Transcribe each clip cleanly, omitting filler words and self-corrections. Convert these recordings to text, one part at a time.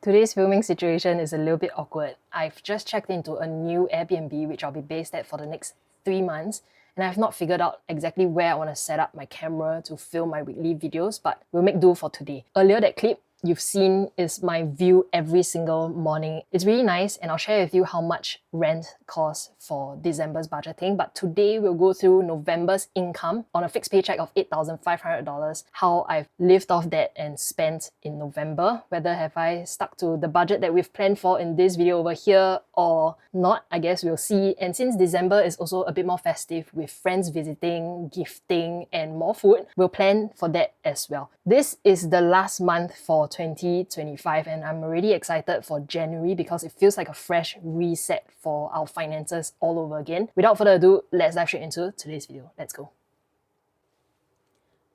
Today's filming situation is a little bit awkward. I've just checked into a new Airbnb which I'll be based at for the next 3 months, and I've not figured out exactly where I want to set up my camera to film my weekly videos, but we'll make do for today. Earlier that clip you've seen is my view every single morning. It's really nice, and I'll share with you how much rent costs for December's budgeting, but today we'll go through November's income on a fixed paycheck of $8,500, how I've lived off that and spent in November, whether have I stuck to the budget that we've planned for in this video over here or not, I guess we'll see. And since December is also a bit more festive with friends visiting, gifting, and more food, we'll plan for that as well. This is the last month for 2025, and I'm already excited for January because it feels like a fresh reset for our finances all over again. Without further ado, let's dive straight into today's video. Let's go.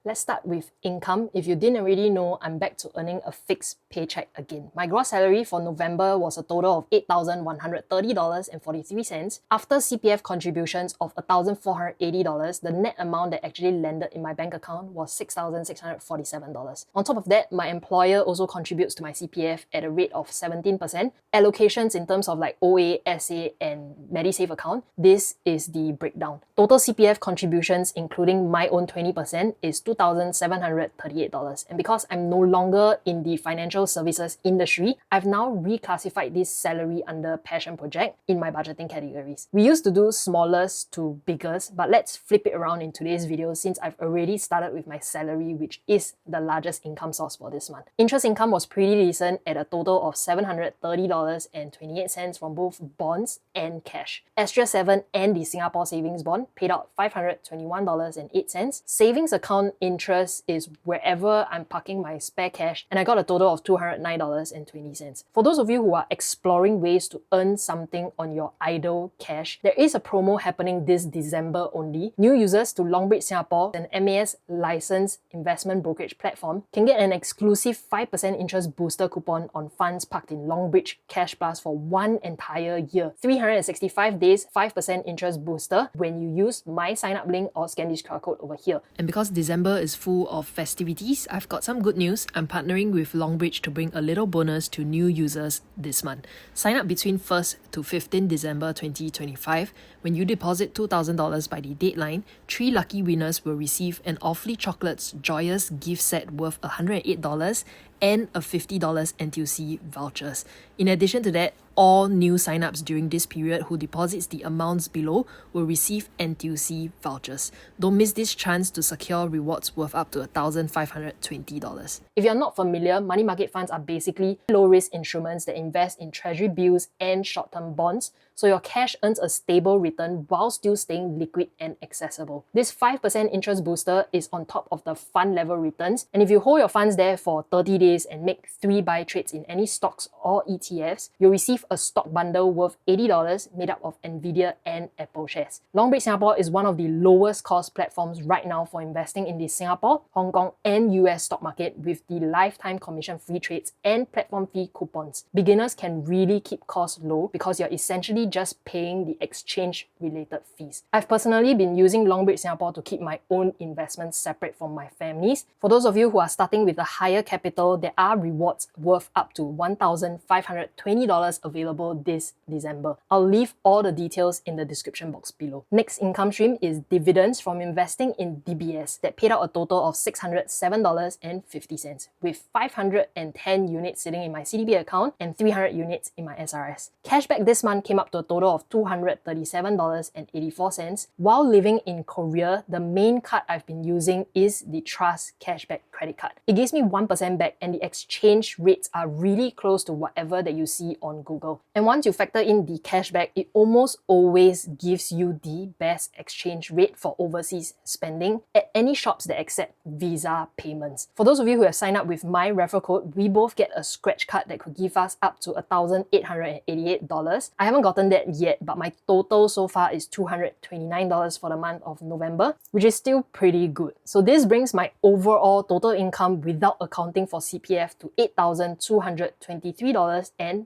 Let's start with income. If you didn't already know, I'm back to earning a fixed paycheck again. My gross salary for November was a total of $8,130.43. After CPF contributions of $1,480, the net amount that actually landed in my bank account was $6,647. On top of that, my employer also contributes to my CPF at a rate of 17%. Allocations in terms of like OA, SA, and MediSave account, this is the breakdown. Total CPF contributions, including my own 20%, is $2,738. And because I'm no longer in the financial services industry, I've now reclassified this salary under passion project in my budgeting categories. We used to do smallest to biggest, but let's flip it around in today's video since I've already started with my salary, which is the largest income source for this month. Interest income was pretty decent at a total of $730.28 from both bonds and cash. Astria 7 and the Singapore Savings Bond paid out $521.08. Savings account interest is wherever I'm parking my spare cash, and I got a total of $209.20. For those of you who are exploring ways to earn something on your idle cash, there is a promo happening this December only. New users to Longbridge Singapore, an MAS licensed investment brokerage platform, can get an exclusive 5% interest booster coupon on funds parked in Longbridge Cash Plus for 1 entire year. 365 days, 5% interest booster when you use my sign up link or scan this QR code over here. And because December is full of festivities, I've got some good news. I'm partnering with Longbridge to bring a little bonus to new users this month. Sign up between 1st to 15 December 2025. When you deposit $2,000 by the deadline, 3 lucky winners will receive an Awfully Chocolates Joyous gift set worth $108 and a $50 NTUC vouchers. In addition to that, all new signups during this period who deposits the amounts below will receive NTUC vouchers. Don't miss this chance to secure rewards worth up to $1,520. If you're not familiar, money market funds are basically low-risk instruments that invest in treasury bills and short-term bonds, so your cash earns a stable return while still staying liquid and accessible. This 5% interest booster is on top of the fund level returns, and if you hold your funds there for 30 days and make 3 buy trades in any stocks or ETFs, you'll receive a stock bundle worth $80 made up of Nvidia and Apple shares. Longbridge Singapore is one of the lowest cost platforms right now for investing in the Singapore, Hong Kong, and US stock market with the lifetime commission free trades and platform fee coupons. Beginners can really keep costs low because you're essentially just paying the exchange related fees. I've personally been using Longbridge Singapore to keep my own investments separate from my family's. For those of you who are starting with a higher capital, there are rewards worth up to $1,520 available this December. I'll leave all the details in the description box below. Next income stream is dividends from investing in DBS that paid out a total of $607.50, with 510 units sitting in my CDB account and 300 units in my SRS. Cashback this month came up to a total of $237.84. While living in Korea, the main card I've been using is the Trust Cashback credit card. It gives me 1% back, and the exchange rates are really close to whatever that you see on Google. And once you factor in the cashback, it almost always gives you the best exchange rate for overseas spending at any shops that accept Visa payments. For those of you who have signed up with my referral code, we both get a scratch card that could give us up to $1,888. I haven't gotten that yet, but my total so far is $229 for the month of November, which is still pretty good. So this brings my overall total income without accounting for CPF to $8,223.05.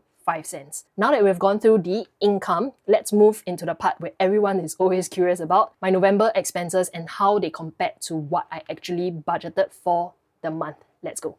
Now that we've gone through the income, let's move into the part where everyone is always curious about, my November expenses and how they compare to what I actually budgeted for the month. Let's go.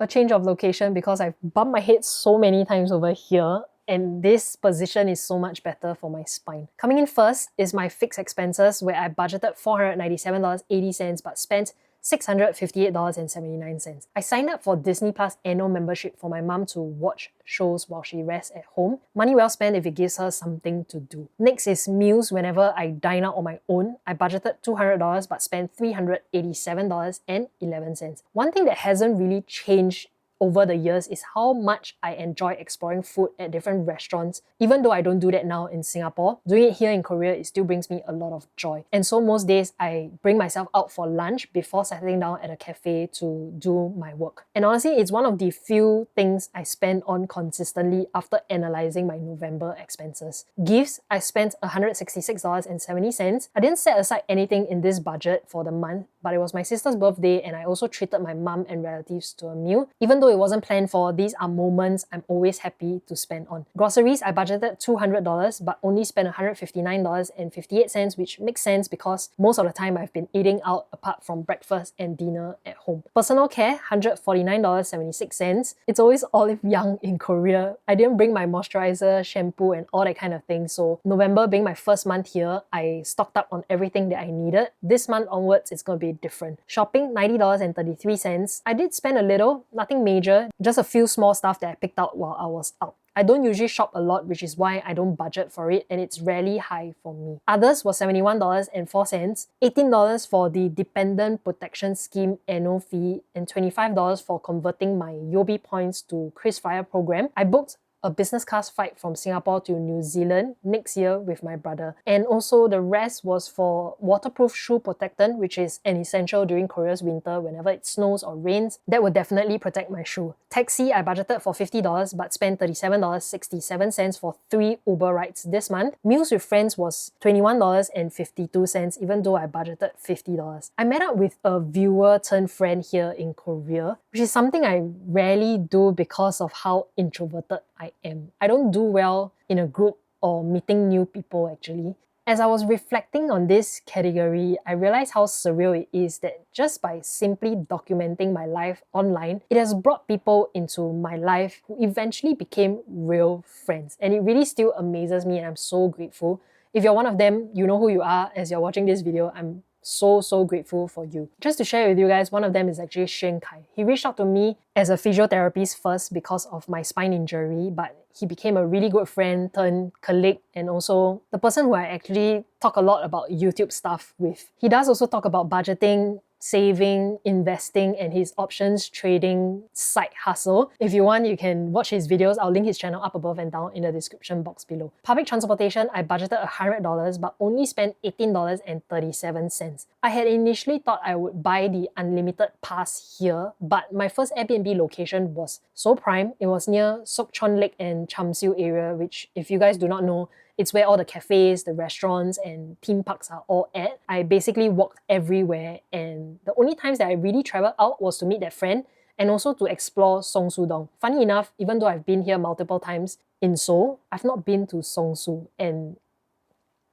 a change of location because I've bumped my head so many times over here, and this position is so much better for my spine. Coming in first is my fixed expenses, where I budgeted $497.80 but spent $658.79. I signed up for Disney Plus annual membership for my mum to watch shows while she rests at home. Money well spent if it gives her something to do. Next is meals. Whenever I dine out on my own, I budgeted $200 but spent $387.11. One thing that hasn't really changed over the years is how much I enjoy exploring food at different restaurants. Even though I don't do that now in Singapore, doing it here in Korea, it still brings me a lot of joy. And so most days I bring myself out for lunch before settling down at a cafe to do my work. And honestly, it's one of the few things I spend on consistently after analyzing my November expenses. Gifts, I spent $166.70. I didn't set aside anything in this budget for the month, but it was my sister's birthday and I also treated my mum and relatives to a meal. Even though it wasn't planned for, these are moments I'm always happy to spend on. Groceries, I budgeted $200 but only spent $159.58, which makes sense because most of the time I've been eating out apart from breakfast and dinner at home. Personal care, $149.76. It's always Olive Young in Korea. I didn't bring my moisturizer, shampoo and all that kind of thing, so November being my first month here, I stocked up on everything that I needed. This month onwards, it's going to be different. Shopping, $90.33. I did spend a little, nothing major, just a few small stuff that I picked out while I was out. I don't usually shop a lot, which is why I don't budget for it, and it's rarely high for me. Others was $71.04, $18 for the Dependent Protection Scheme annual fee, and $25 for converting my Yobi points to KrisFlyer program. I booked a business class flight from Singapore to New Zealand next year with my brother. And also the rest was for waterproof shoe protectant, which is an essential during Korea's winter whenever it snows or rains. That would definitely protect my shoe. Taxi, I budgeted for $50 but spent $37.67 for 3 Uber rides this month. Meals with friends was $21.52 even though I budgeted $50. I met up with a viewer turned friend here in Korea, which is something I rarely do because of how introverted I am. I don't do well in a group or meeting new people actually. As I was reflecting on this category, I realized how surreal it is that just by simply documenting my life online, it has brought people into my life who eventually became real friends. And it really still amazes me and I'm so grateful. If you're one of them, you know who you are as you're watching this video. I'm so grateful for you. Just to share with you guys, one of them is actually Shen Kai. He reached out to me as a physiotherapist first because of my spine injury, but he became a really good friend turned colleague and also the person who I actually talk a lot about YouTube stuff with. He does also talk about budgeting, saving, investing, and his options trading side hustle. If you want, you can watch his videos. I'll link his channel up above and down in the description box below. Public transportation, I budgeted $100 but only spent $18.37. I had initially thought I would buy the unlimited pass here, but my first Airbnb location was so prime. It was near Sokchon Lake and Chamsiu area, which if you guys do not know, it's where all the cafes, the restaurants, and theme parks are all at. I basically walked everywhere, and the only times that I really traveled out was to meet that friend and also to explore Seongsu-dong. Funny enough, even though I've been here multiple times in Seoul, I've not been to Seongsu, and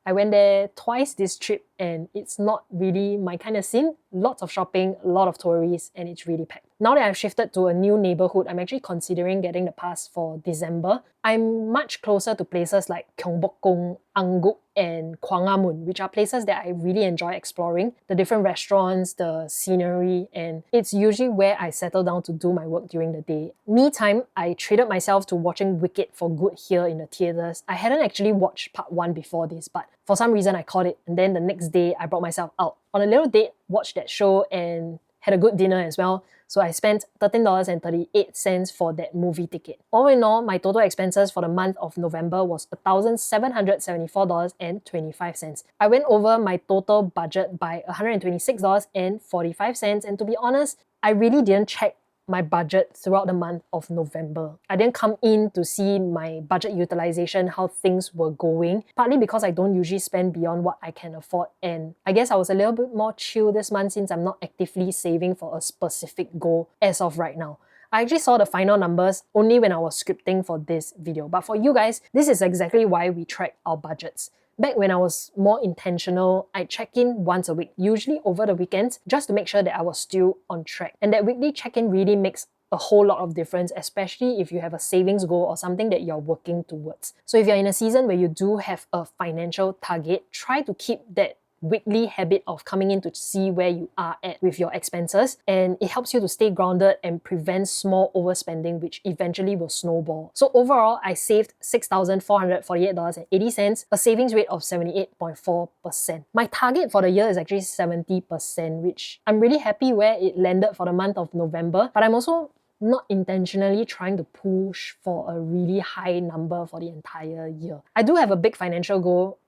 I went there twice this trip and it's not really my kind of scene. Lots of shopping, a lot of tourists, and it's really packed. Now that I've shifted to a new neighborhood, I'm actually considering getting the pass for December. I'm much closer to places like Gyeongbokgung, Anguk, and Gwanghwamun, which are places that I really enjoy exploring. The different restaurants, the scenery, and it's usually where I settle down to do my work during the day. Me time, I treated myself to watching Wicked for good here in the theatres. I hadn't actually watched part 1 before this, but for some reason I caught it, and then the next day I brought myself out on a little date, watched that show, and had a good dinner as well. So I spent $13.38 for that movie ticket. All in all, my total expenses for the month of November was $1,774.25. I went over my total budget by $126.45, and to be honest, I really didn't check my budget throughout the month of November. I didn't come in to see my budget utilization, how things were going, partly because I don't usually spend beyond what I can afford, and I guess I was a little bit more chill this month since I'm not actively saving for a specific goal as of right now. I actually saw the final numbers only when I was scripting for this video, but for you guys, this is exactly why we track our budgets. Back when I was more intentional, I'd check in once a week, usually over the weekends, just to make sure that I was still on track. And that weekly check-in really makes a whole lot of difference, especially if you have a savings goal or something that you're working towards. So if you're in a season where you do have a financial target, try to keep that weekly habit of coming in to see where you are at with your expenses, and it helps you to stay grounded and prevent small overspending, which eventually will snowball. So overall, I saved $6,448.80, a savings rate of 78.4%. My target for the year is actually 70%, which I'm really happy where it landed for the month of November, but I'm also not intentionally trying to push for a really high number for the entire year. I do have a big financial goal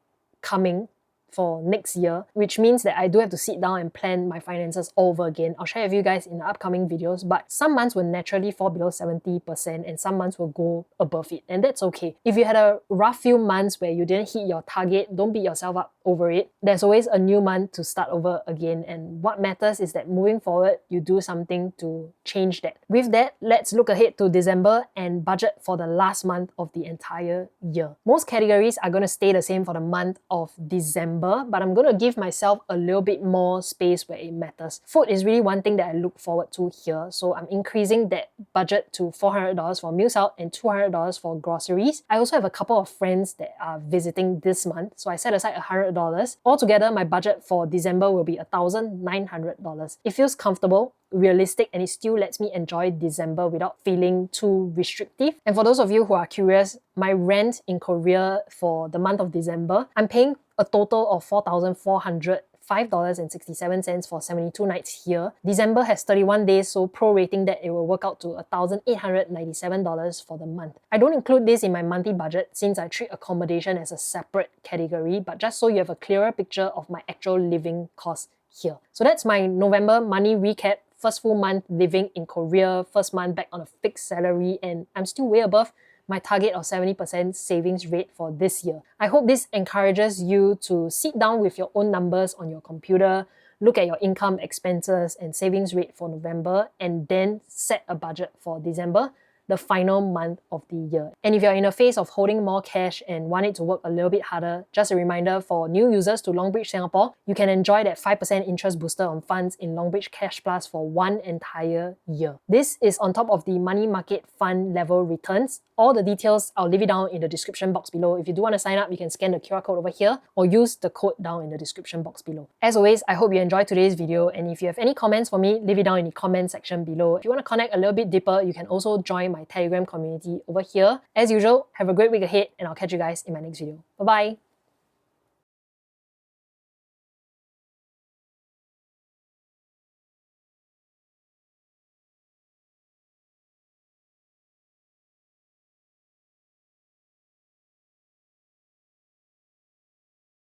coming for next year, which means that I do have to sit down and plan my finances all over again. I'll share with you guys in the upcoming videos, but some months will naturally fall below 70% and some months will go above it, and that's okay. If you had a rough few months where you didn't hit your target, don't beat yourself up over it. There's always a new month to start over again, and what matters is that moving forward, you do something to change that. With that, let's look ahead to December and budget for the last month of the entire year. Most categories are going to stay the same for the month of December, but I'm going to give myself a little bit more space where it matters. Food is really one thing that I look forward to here, so I'm increasing that budget to $400 for meals out and $200 for groceries. I also have a couple of friends that are visiting this month, so I set aside $100. Altogether, my budget for December will be $1,900. It feels comfortable, realistic, and it still lets me enjoy December without feeling too restrictive. And for those of you who are curious, my rent in Korea for the month of December, I'm paying a total of $4,405.67 for 72 nights here. December has 31 days, so prorating that, it will work out to $1,897 for the month. I don't include this in my monthly budget since I treat accommodation as a separate category, but just so you have a clearer picture of my actual living costs here. So that's my November money recap. First full month living in Korea, first month back on a fixed salary, and I'm still way above my target of 70% savings rate for this year. I hope this encourages you to sit down with your own numbers on your computer, look at your income, expenses, and savings rate for November, and then set a budget for December, the final month of the year. And if you're in a phase of holding more cash and want it to work a little bit harder, just a reminder for new users to Longbridge Singapore, you can enjoy that 5% interest booster on funds in Longbridge Cash Plus for one entire year. This is on top of the money market fund level returns. All the details, I'll leave it down in the description box below. If you do want to sign up, you can scan the QR code over here or use the code down in the description box below. As always, I hope you enjoyed today's video, and if you have any comments for me, leave it down in the comment section below. If you want to connect a little bit deeper, you can also join my Telegram community over here. As usual, have a great week ahead, and I'll catch you guys in my next video. Bye-bye!